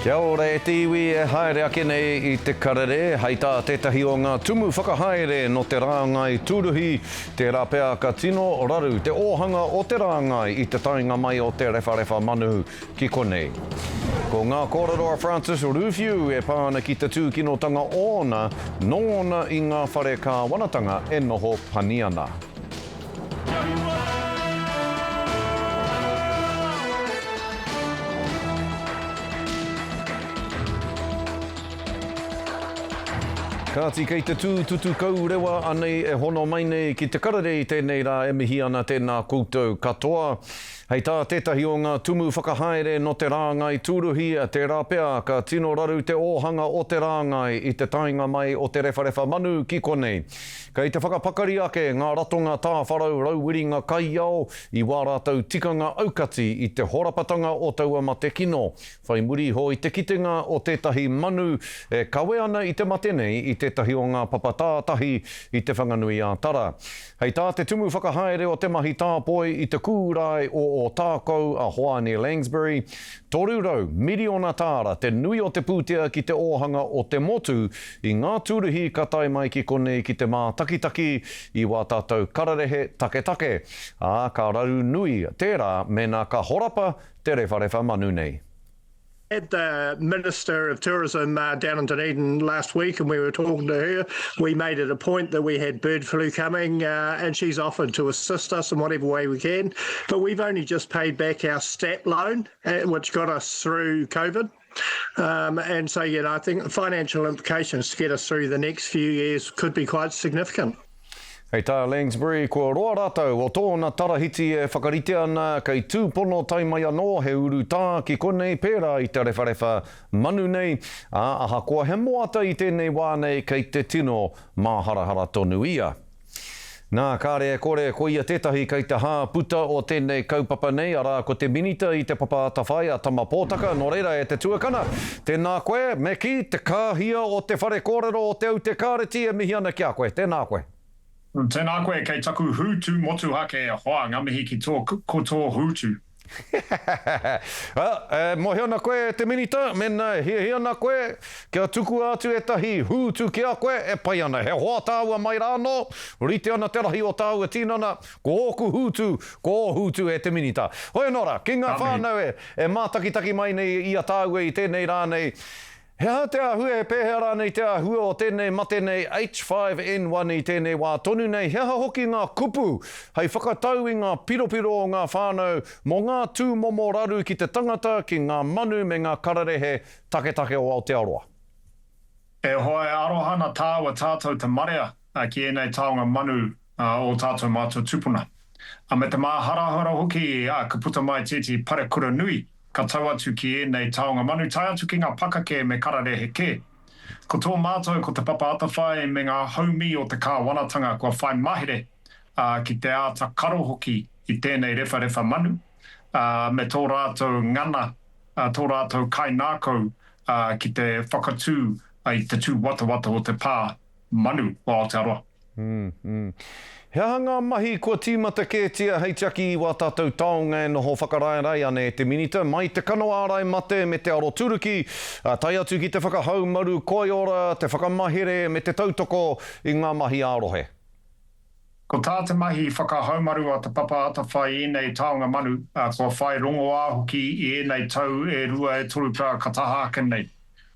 Kia ora e te iwi e haere ake nei I te Karere, hei tā tētahi o ngā tumu whakahaere no te rāngai tūruhi, te rāpea ka tino raru, te ōhanga o te rāngai I te tainga mai o te rewharewa manu ki konei. Ko ngā kōrero Francis Ruffiu e pāna ki te tūkinotanga ōna, nōna I ngā whare ka wanatanga e noho paniana. Kāti kei te tutu kaurewa anei e hono mai nei ki te karere I tēnei rā e mihi ana tēnā koutou katoa. Hei tā tētahi o ngā tumu whakahaere no te rāngai tūruhi te rāpea ka tino raru te ōhanga o te rāngai I te tainga mai o te rewharewa manu ki konei. Kei te whakapakari ake ngā ratonga tā wharau rauwiringa kai au I wā rātou tikanga aukati I te horapatanga o taua ma te kino. Whai muri ho I te kitenga o tētahi manu e kawe ana I te matenei I tētahi o ngā papatātahi I te whanganui a tara. Hei tā te tumu whakahaere o te mahi tāpoi I te kūrai o tākou a Hoani Langsbury, torurau miriona tāra te nui o te pūtea ki te ōhanga o te motu I ngā tūruhi ka tai mai ki konei ki te mā takitaki I wā tātou kararehe take. Ka raru nui tērā mena ka horapa te rewharewa manu nei. Had the Minister of Tourism down in Dunedin last week and we were talking to her. We made it a point that we had bird flu coming and she's offered to assist us in whatever way we can. But we've only just paid back our STAT loan, which got us through COVID. And so, I think the financial implications to get us through the next few years could be quite significant. Hei tā Langsbury, kua roa rātou o tōna tarahiti e whakarite ana kei tūpono taimai anō he uru tā ki konei pērā I te rewharewa manu nei, aha kua he moata I tēnei wānei kei te tino māharahara tonu ia. Nā kāre e kore ko ia tētahi kei te hāputa o tēnei kaupapa nei, arā ko te minita I te papa tawhai a tama pōtaka, no reira e te tuakana. Tēnā koe, me ki te kāhia o te whare kōrero o te au te kāreti e mihi ana ki a koe, tēnā koe. Tēnā koe kei taku hūtu motuhake e Wāhanga mihi ki ko tō hūtu. Mohiona koe te minita, mena hiana koe, kia tuku atu e tahi hūtu ki a koe, e pai ana, he hoa tāua mai rāno, rite ana te rahi o tāua tīnana, ko oku hūtu, ko hūtu e te minita. Hoi nora, ki ngā whānau e mātakitaki mai nei I a tāua I tēnei rānei, Hea te ahue e pēhera nei te ahue o tēnei mate nei H5N1 I tēnei wā tonu nei hea hoki ngā kupu hei whakatau I ngā piropiro o ngā whānau mo ngā tūmomo raru ki te tangata ki ngā manu me ngā kararehe take o Aotearoa. E hoa e arohana tāua tātou te marea ki enei taonga manu o tātou mātou tupuna. Me te mā harahara hoki ka puta mai tēti parekura nui. Ka tau atu ki enei taonga manu, tai atu ki ngā pakake me kararehe ke. Ko tō mātou ko te papa atawhai me ngā haumi o te kāwanatanga kua whai mahere ki te āta karo hoki I tēnei rewharewa manu. Me tō rātou ngana, tō rātou kainākau ki te whakatū I te tū watawata o te pā manu o Aotearoa. Hea ngā mahi kua tīmata kētia hei tiaki I wā tātou taonga e noho whakaraerai ane te minita, mai te kanoa ārai mate me te aro turuki, tai atu ki te whakahaumaru koiora, te whakamahere me te tautoko I ngā mahi ārohe. Ko tā te mahi whakahaumaru a te papa atawhai I nei taonga manu, kua whai rongo āhoki I nei tau e rua e toru pra kataha ake nei.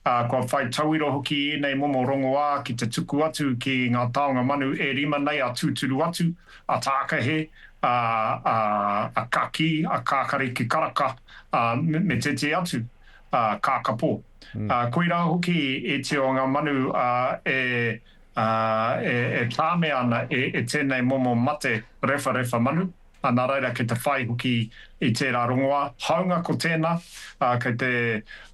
Kua whai tauiro hoki I nei momo rongo ā ki te tuku atu ki ngā taonga manu e rima nei a tūturu atu, a tākahe, a kaki, a kākare ki karaka, me te atu, kākapo. Koira hoki e te o ngā manu e tāme ana e tēnei momo mate rewharewa manu. Nā reira kei te whai hoki I tērā rongoa. Haunga ko tēnā, kei te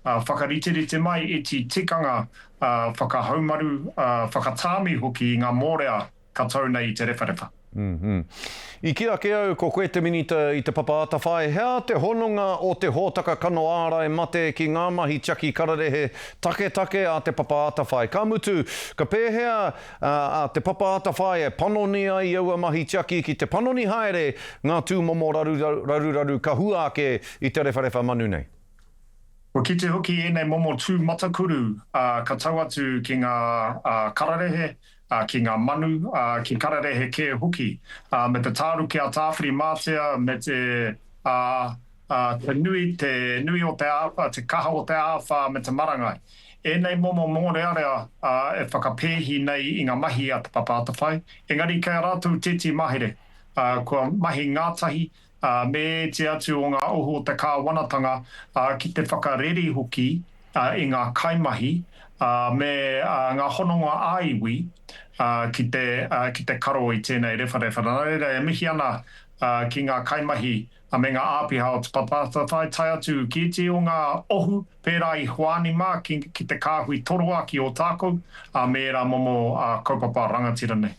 whakariterite mai e ti tikanga whakahaumaru, whakatāmi hoki I ngā mōrea ka tau nei I te rewharewa. I kia ke au ko koe te minita I te papa atawhai, hea te hononga o te hōtaka kano ārai mate ki ngā mahi tiaki kararehe take a te papa atawhai. Ka mutu, ka pēhea a te papa atawhai e panoni ai aua mahi tiaki ki te panoni haere ngā tūmomo raru ka hua ake I te rewharewa manu nei. Ko ki te hoki e nei momo tū matakuru ka tau atu ki ngā kararehe, ki ngā manu, ki kararehe ke hoki. Me te tāru ki a tāwhiri mātea, me te nui o te āwha, te kaha o te āwha me te marangai. E nei momo mōrearea e whakapēhi nei i ngā mahi a te papa atawhai. Engari kei rātou teti mahere, kua mahi ngātahi, me te atu o ngā oho o te kāwanatanga ki te whakarere hoki i ngā kaimahi me ngā hononga āiwi ki te karo i tēnei rewharewhara. Nā reira e mihi ana ki ngā kaimahi me ngā āpiha o te papata whai tai atu ki te o ngā ohu pērā i Huanima ki te kāhui toroa ki o tākou me rā momo kaupapa rangatira nei.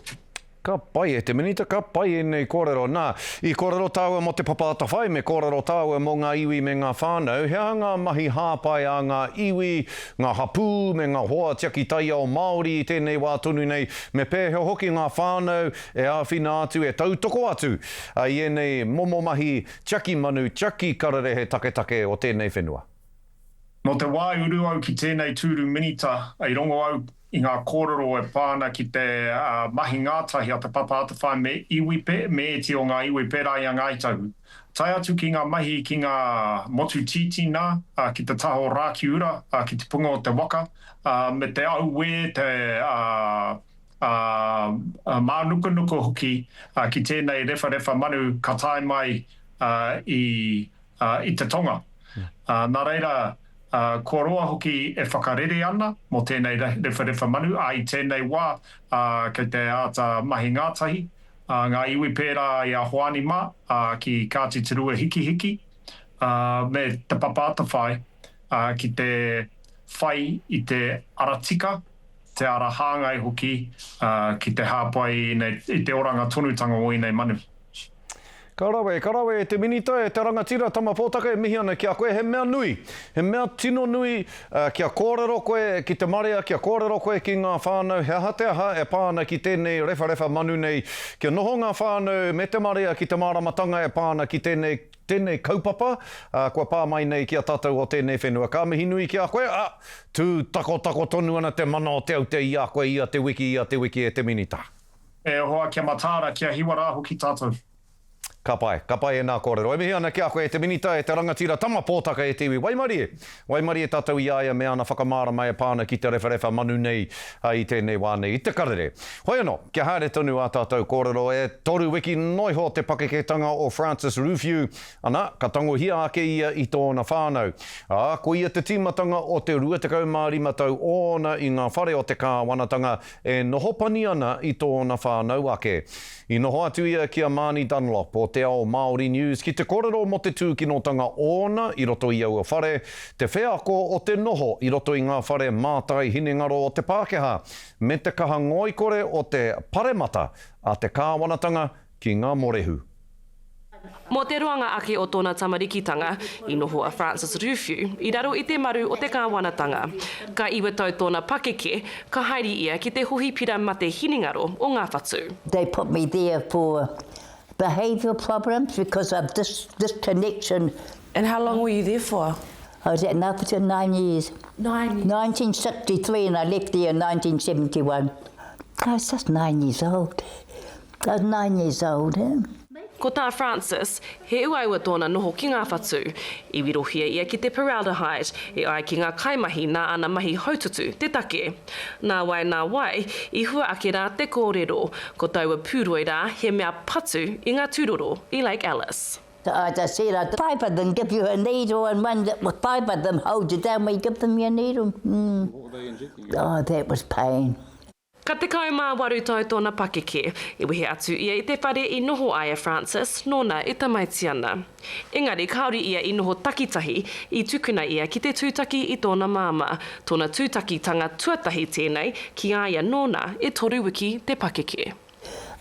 Ka pai e te minita, ka pai e nei kōrero. Nā, i kōrero tāua mo te papata whai, me kōrero tāua mo ngā iwi me ngā whānau, hea ngā mahi hāpai a ngā iwi, ngā hapū, me ngā hoa tiaki taia o Māori i tēnei wā tonu nei, me pēheo hoki ngā whānau e āwhina atu, e tautoko atu, i enei momo mahi tiaki manu, tiaki kararehe take o tēnei whenua. No te wai uru au ki tēnei tūru minita, i rongo au i ngā kōrero e pāna ki te mahi ngātahi a te papa atawhai me iwi me te o ngā iwi pērā i a ngaitau. Tai atu ki ngā mahi ki ngā motu titi nā, ki te taho rākiura, ki te punga o te waka, me te auwe, te mānuka hoki, ki tēnei rewha manu ka tae mai i te tonga. Nā reira, ko roa hoki e whakarere ana mo tēnei rewha manu, i tēnei wā kei te ata mahi ngātahi, ngā iwi pērā i a Huanima ki Kāti Tirua hiki, me te papa atawhai ki te whai i te aratika, te ara hāngai hoki ki te hāpai i te oranga tonutanga o i nei manu. Karawe e te minita e te rangatira tama pōtaka e mihi ana ki a koe, he mea nui, he mea tino nui kia kōrero koe ki te marea, kia kōrero koe ki ngā whānau, he aha e pāna ki tēnei rewha manu nei, kia noho ngā whānau me te marea ki te māramatanga e pāna ki tēnei kaupapa, kua pā mai nei ki a tātou o tēnei whenua. Ka mihi nui ki a koe, tū tako tonu ana te mana o te au te i a koe, i a te wiki e te minita. E hoa kia mataara, kia hiwara hoki tātou. Ka pai e nā kōrero. E mihi ana ki a koe e te minita e te rangatira tama pōtaka e te iwi. Waimarie e tātou i aia me ana whakamara mai e pāna ki te rewha manu nei i tēnei wānei i te karere. Hoi anō, kia haere tonu a tātou kōrero e toru wiki noiho te pakeketanga o Francis Ruffiu. Ana, ka tangohia ake ia i tōna whānau. Ko ia te tīmatanga o te 25 tau ona i ngā whare o te kāwanatanga e nohopani ana i tōna whānau ake. I noho atu ia ki a Māni Dunlop o te ao Māori News ki te kōrero mo te tūkinotanga ona i roto i au a whare, te wheako o te noho i roto i ngā whare mātai hinengaro o te Pākehā, me te kaha ngoikore o te paremata a te kāwanatanga ki ngā morehu. Mō te ruanga ake o tōna tamarikitanga, i noho a Francis Ruffiu, i raro i te maru o te kāwanatanga. Ka iwa tau tōna pakeke, ka haere ia ki te hohipira ma te hinengaro o ngā whatu. They put me there for behavioural problems because of this connection. And how long were you there for? I was at Napa 9 years. 9 years? 1963 and I left there in 1971. I was just 9 years old. I was 9 years old, Ko tā Francis, he uaiwa tōna noho ki ngā whatu, i wirohia ia ki te paraldehyde, e ai ki ngā kaimahi nā ana mahi haututu, te take. Nā wai, i hua ake rā te kōrero, ko taua pūroi rā he mea patu i ngā tūroro i Lake Alice. I just said, 5 of them give you a needle and 5 of them hold you down when you give them your needle. What were they injecting? Oh, that was pain. Ka te kaumā waru tau tōna pakeke, e wehe atu ia i te whare i noho ai a Francis, nōna i tamaiti ana. Engari, kaori ia i noho takitahi, i tukuna ia ki te tūtaki i tōna māma, tōna tūtakitanga tuatahi tēnei, ki aia nōna e toru wiki te pakeke.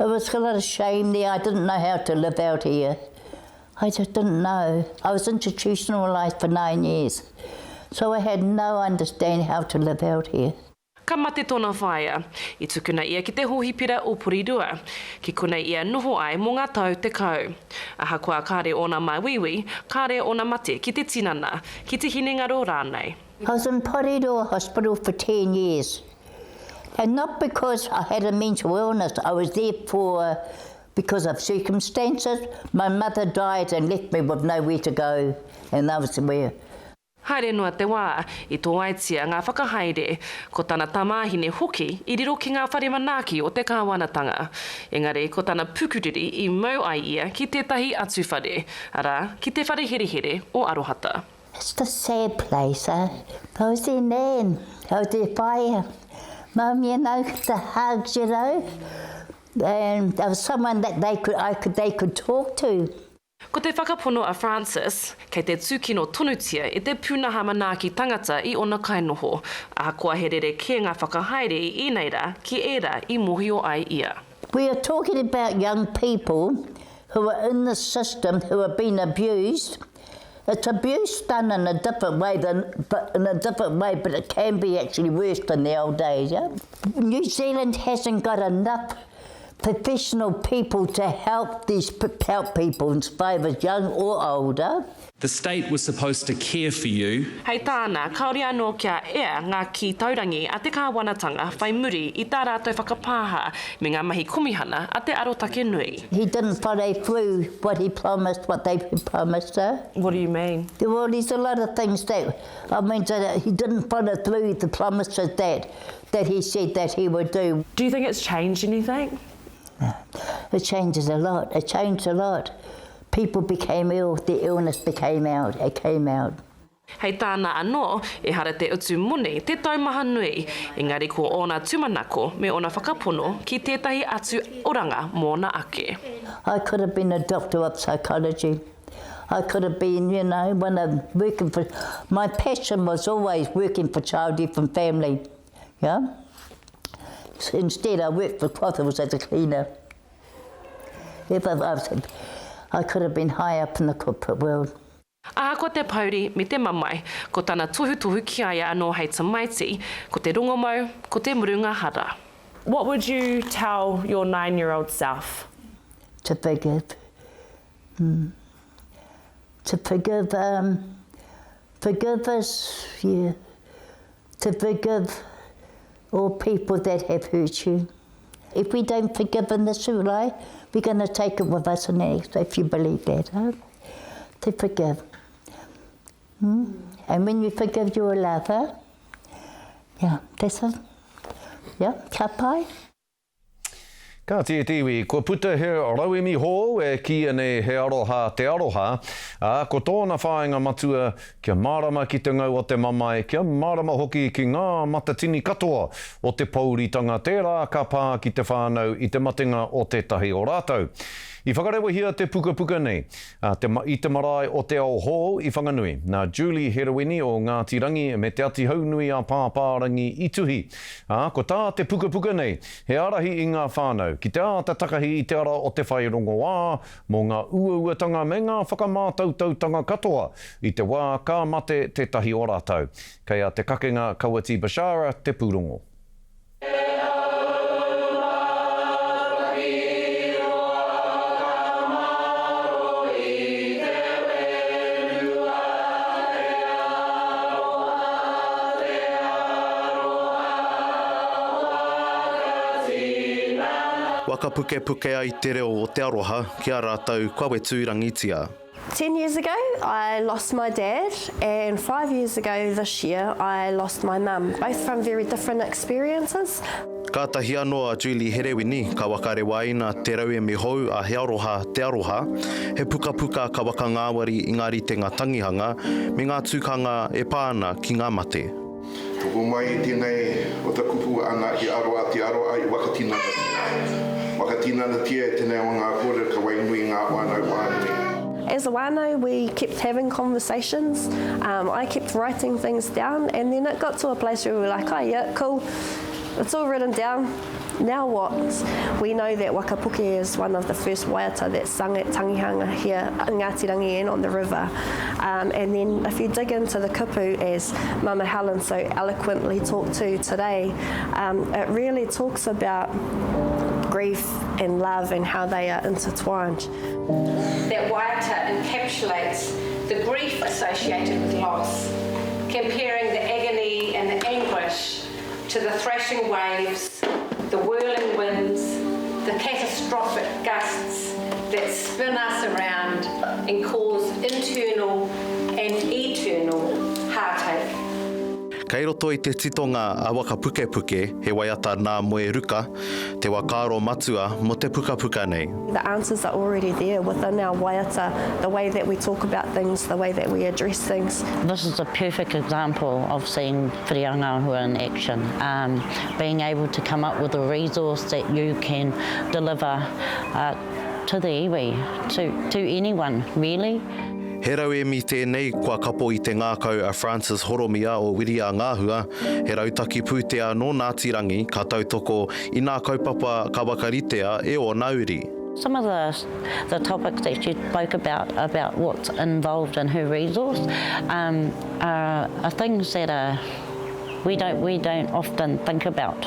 It was a lot of shame there. I didn't know how to live out here. I just didn't know. I was institutionalised for 9 years, so I had no understanding how to live out here. ka mate tōna whaia. I tukuna ia ki te hohipira o Porirua, ki kuna ia noho ai mō ngā tau te kau. Aha kua kāre ona mai wiwi, kāre ona mate ki te tinana, ki te hinengaro rānei. I was in Paraire Hospital for 10 years. And not because I had a mental illness, I was there because of circumstances. My mother died and left me with nowhere to go, and that was where. Haere noa te wā, I tō aitia ngā whakahaere, ko tana tamāhine hoki I riro ki ngā whare manaaki o te kāwanatanga. Engari, ko tana pukuriri I mau ai ia ki tētahi atu whare, ara ki te whare here o Arohata. It's the sad place, eh? I was there then, I was there fire. Mum, you know, the hugs, you know, and there was someone that they could talk to. Ko te whakapono a Francis, kei te tūkino tonutia I te pūnaha manaaki tangata I ona kainoho, a kua herere ke ngā whakahaere I ineira ki era I mohio ai ia. We are talking about young people who are in the system who have been abused. It's abuse done in a different way, but it can be actually worse than the old days. Yeah? New Zealand hasn't got enough professional people to help people, in spite of young or older. The state was supposed to care for you. Hei tāna, kaore anō kia ea ngā ki taurangi a te kāwanatanga whai muri I tā rātou whakapāha me ngā mahi kumihana a te arotake nui. He didn't follow through what he promised, what they promised her. What do you mean? Well, there's a lot of things that he didn't follow through the promises that he said that he would do. Do you think it's changed anything? It changes a lot. It changed a lot. People became ill, the illness came out. Hei tāna anō, e hara te utu muni te taumaha nui, engari ko ona tumanako me ona whakapono ki tētahi atu oranga mōna ake. I could have been a doctor of psychology. I could have been, you know, my passion was always working for child, deaf and family, yeah? So instead I worked for Crothers as a cleaner. I could have been high up in the corporate world. Aha ko te pauri me te mamai, ko tana tohu ki aia anō hei tamaiti, ko te rongomau, ko te murunga hara. What would you tell your 9-year-old self? To forgive. To forgive us, yeah. To forgive all people that have hurt you. If we don't forgive in this life, we're going to take it with us in the next, if you believe that, huh? To forgive. And when you forgive your lover, yeah, that's it. Yeah, ka pai. Ka tia tiwi, ko puta he rauemi hō e ki ane he aroha te aroha, ko tōna whāinga matua kia marama ki te ngau o te mamae, kia marama hoki ki ngā matatini katoa o te pauritanga tērā ka pā ki te whānau I te matenga o tētahi o rātou. I whakarewa hia te puka nei, I te marae o te ao hō I whanganui, nā Julie Heroini o Ngāti Rangi me te ati haunui a pāpārangi I tuhi. Ko tā te puka nei, he arahi I ngā whānau, ki te āta takahi I te ara o te whairongo wā, mō ngā uauatanga me ngā whakamātautautanga katoa, I te wā ka mate tētahi o rātou. Kei a te kakenga Kawati Bashara, te pūrongo. Waka puke ai te reo o te aroha, kia rātou kawe tūrangitia. 10 years ago, I lost my dad, and 5 years ago this year, I lost my mum, both from very different experiences. Ka tahi anoa Julie Heroini, ka wakare waina te rauemi hou a he aroha te aroha, he puka ka waka ngāwari I ngā rite ngā tangihanga, me ngā tūkanga e pāna ki ngā mate. Tuku mai tēnei o ta kupu anga I aroa te aroa I wakatinana. Wakatinana tia e tēnei o ngā kore ka wainui ngā wānau. As a wānau, we kept having conversations. I kept writing things down, and then it got to a place where we were like, oh yeah, cool. it's all written down. Now what? We know that Wakapuke is one of the first waiata that sung at Tangihanga here in Ngātirangi and on the river. And then if you dig into the kupu, as Mama Helen so eloquently talked to today, it really talks about grief and love and how they are intertwined. That waiata encapsulates the grief associated with loss, comparing the agony and the anguish to the thrashing waves, the whirling winds, the catastrophic gusts that spin us around and cause internal and eternal heartache. Kei roto I te titonga a Wakapuke, he waiata nā moe ruka, te wakaro matua mo te puka nei. The answers are already there within our waiata, the way that we talk about things, the way that we address things. This is a perfect example of seeing whiriangahua in action, being able to come up with a resource that you can deliver to the iwi, to anyone, really. He rau e mi tēnei kua kapo I te ngākau a Francis Horomia o Whiriangahua, he rautaki pūtea no Ngātirangi ka tautoko I nā kaupapa ka wakaritea e o Nauri. Some of the topics that she spoke about what's involved in her resource, are things that we don't often think about,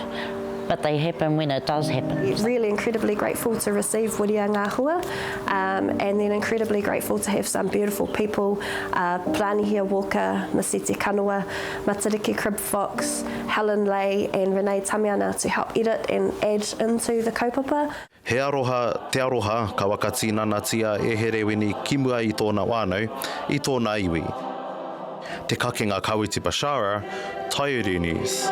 but they happen when it does happen. Really incredibly grateful to receive whiriangahua, and then incredibly grateful to have some beautiful people, Planihia Walker, Masiti Kanua, Matariki Crib Fox, Helen Lay and Renee Tamiana to help edit and add into the kaupapa. He aroha, te aroha, ka wakatinana tia e herewini kimua I tōna wānau, I tōna iwi. Te kakenga Kawiti Bashara, Taiuru News.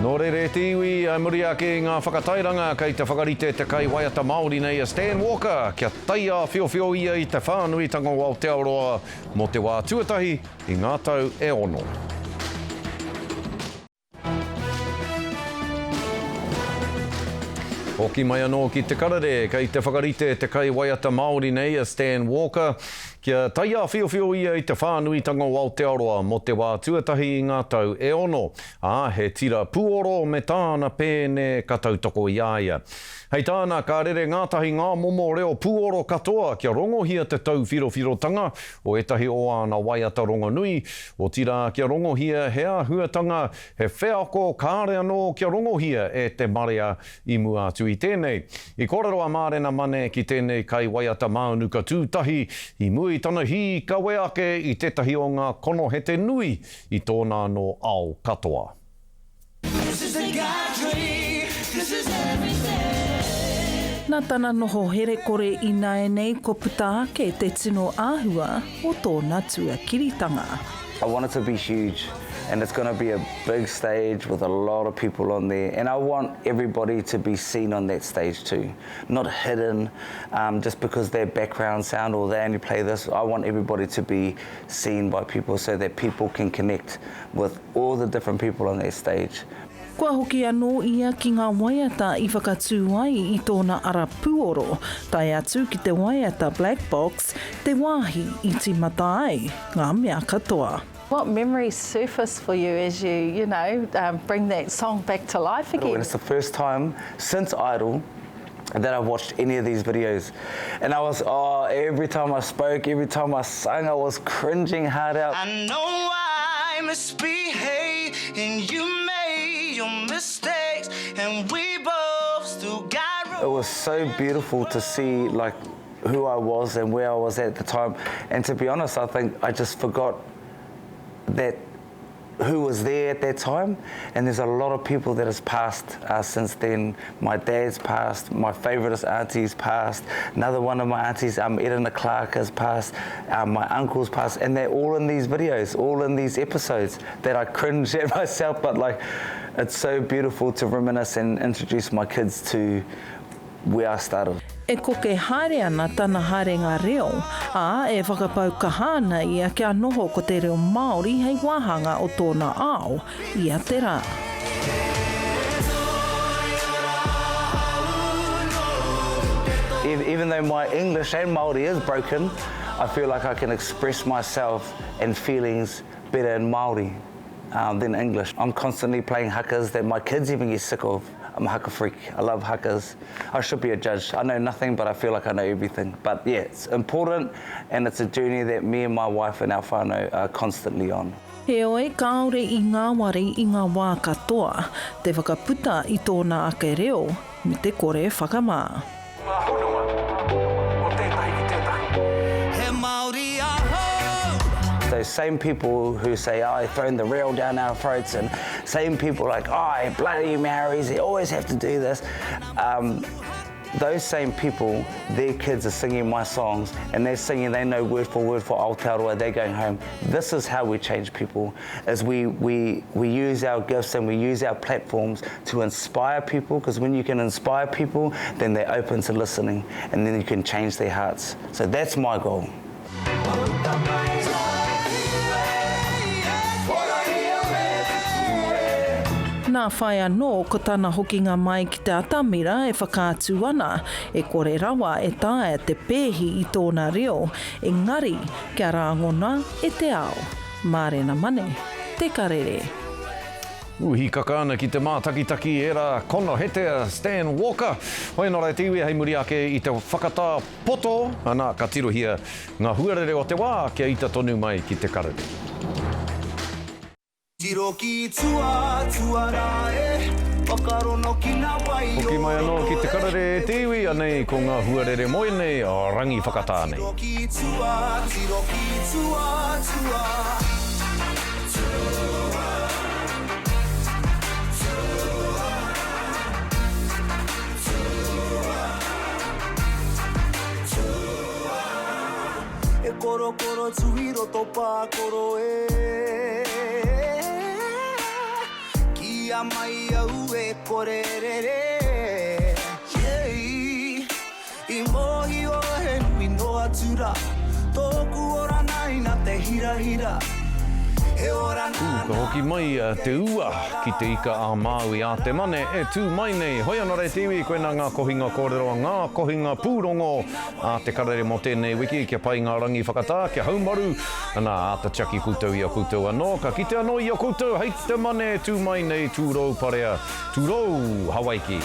Nō rere te iwi, ai muri ake ngā whakatairanga kei te whakarite te kai waiata Māori nei a Stan Walker, kia taia whiowhio ia I te whānuitanga o Aotearoa mo te wā tuatahi I ngā tau e ono. Hoki mai anō ki te Karere, kei te whakarite te kai waiata Māori nei a Stan Walker, kia taia whiowhio ia I te whānuitanga o Aotearoa mo te wā tuatahi I ngā tau e ono. He tira puoro me tāna pēne ka tautoko I aia. Hei tāna Karere ngātahi ngā momo reo puoro katoa kia rongohia te tau whirowhirotanga o etahi o ana waiata rongonui, o tira kia rongohia hea huatanga he wheako kāre anō kia rongohia e te marea I mua atu I tēnei. I kōrero a mārena mane ki tēnei kai waiata māunuka tūtahi, I mui tana hi kawe ake I tetahi o ngā kono he te nui I tōna no ao katoa. This is the country, this is everything. Nā tana noho here kore I Anei ko puta ake te tino āhua o tōna tuakiritanga. I want it to be huge and it's going to be a big stage with a lot of people on there and I want everybody to be seen on that stage too, not hidden just because their background sound or they only play this. I want everybody to be seen by people so that people can connect with all the different people on that stage. Kua hoki anō ia ki ngā waiata I whakatū ai I tōna ara puoro, tai atu ki te waiata Black Box, te wāhi I te Matapae, ngā mea katoa. What memories surface for you as you bring that song back to life again? And it's the first time since Idol that I've watched any of these videos. And I was, every time I spoke, every time I sang, I was cringing hard out. I know I misbehave and you made your mistakes and we both still got... It was so beautiful to see like who I was and where I was at the time. And to be honest, I think I just forgot that who was there at that time, and there's a lot of people that has passed since then. My dad's passed, my favourite auntie's passed, another one of my aunties, Edina Clark, has passed, my uncle's passed, and they're all in these videos, all in these episodes that I cringe at myself, but like, it's so beautiful to reminisce and introduce my kids to where I started. E koke haere ana tana haerenga reo, e whakapau kahana ia kia noho ko te reo Māori hei Wāhanga o tōna ao, ia te rā. Even though my English and Māori is broken, I feel like I can express myself and feelings better in Māori than English. I'm constantly playing hakas that my kids even get sick of. I'm a haka freak. I love hakas. I should be a judge. I know nothing, but I feel like I know everything. But yeah, it's important, and it's a journey that me and my wife and our whānau are constantly on. He oe kaore I ngā wari I ngā wā katoa, te whakaputa I tōna ake reo, me te kore whakamā. Those same people who say, oh, throwing the rail down our throats, and same people like, oh, bloody Maoris, they always have to do this. Those same people, their kids are singing my songs, and they're singing, they know word for Aotearoa, they're going home. This is how we change people, is we use our gifts and we use our platforms to inspire people, because when you can inspire people, then they're open to listening, and then you can change their hearts. So that's my goal. Nā whai anō, ko tāna hokinga mai ki te atamira e whakaatu ana, e kore rawa e tae te pēhi I tōna reo, engari kia rāngona e te ao. Mārena mane, te karere. Hi kakaana ki te mātakitaki era kono hetea Stan Walker. Hoi nō rai tiwi hei muri ake I te whakatā poto, ana ka tirohia ngā huarere o te wā, kia ita tonu mai ki te karere. Hoki mai anō ki te karere tiwi, anei ko ngā huarere moene o rangi whakatāne. E koro koro tuhiro to pā koro e Kia mai au e korerere I mohi o he nui no atura Tōku ora nai na te hira hira Ka hoki mai te ua ki te ika a Māui a te mane e tū mai nei. Hoi anō rei tiwi, koena ngā kohinga kōreroa, ngā kohinga pūrongo a te karere mo tēnei wiki, kia pai ngā rangi whakatā, kia haumaru, ana a ta chaki koutou I a koutou anō, ka kite anō I a koutou, hei te mane tū mai nei, tūrou parea, tūrou Hawaiki.